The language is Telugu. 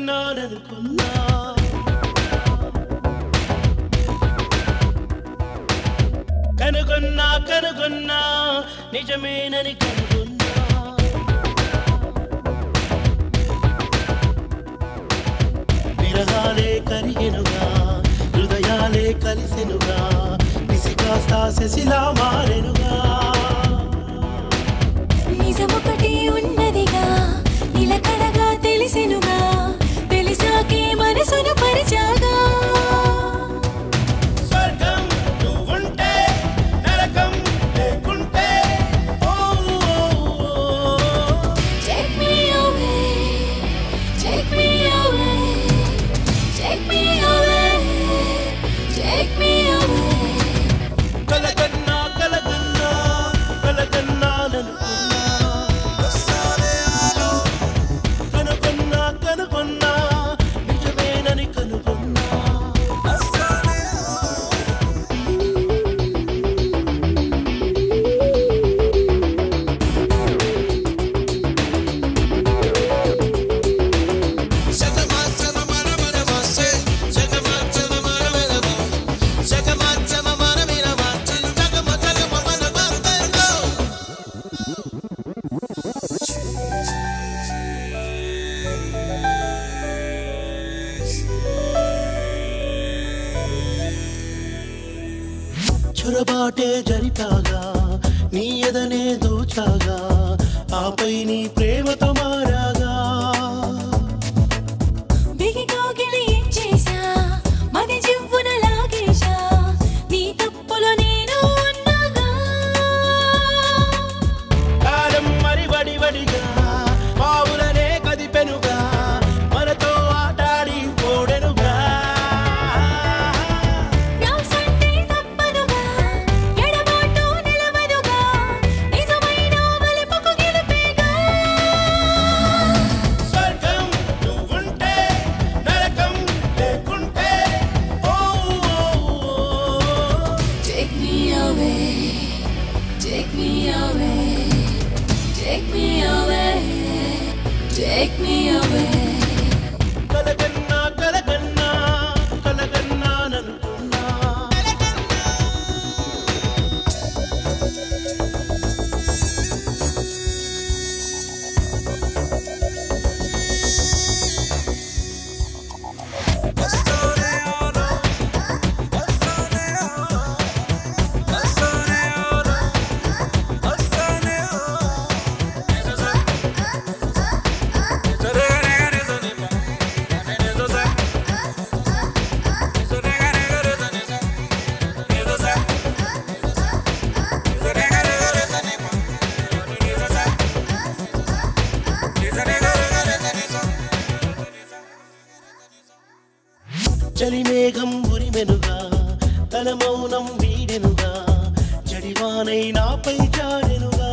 కలగన్నాననుకున్నా కనుగొన్నా కనుగొన్నా నిజమేనని కనుగొన్నా విరహాలే కరిగెనుగా హృదయాలే కలిసెనుగా నిసికాస్తా శశిలా మారెనుగా నిజమొకటి ఉన్నదిగా నిలకడగా తెలిసెనుగా తెలిసాకే మనసును పరిచాగా స్వర్గం నువ్వుంటే నరకం లేకుంటే Take me away Take me away Take me away Take me away కలగన్నా కలగన్నా కలగన్నాననుకున్నా కనుగొన్నా కనుగొన్నా నిజమేనని కనుగొన్నా చొరబాటే జరిపాగా నీ ఎదనే దోచాగా ఆపై నీ ప్రేమతో మారాగా బిగి కోగిలి ఇచ్చేసా మది జివ్వున లాగేశా నీ తప్పులో నేను ఉన్నాగా కాలం మరి వడివడిగా పావులనే కదిపెనుగా మనతో ఆటాడి పోడెనుగా వ్యాసంటే తప్పనుగా ఎడబాటు నిలవదుగా నిజమైన వలపుకు గెలిపేగా స్వర్గం నువ్వుంటే నరకం లేకుంటే Take me away Take me away Take me away Take me away కలగన్నా కలగన్నా కలగన్నాననుకున్నా చలిమేఘం ఉరిమెనుగా తన మౌనం వీడెనుగా జడివానై నాపై జారెనుగా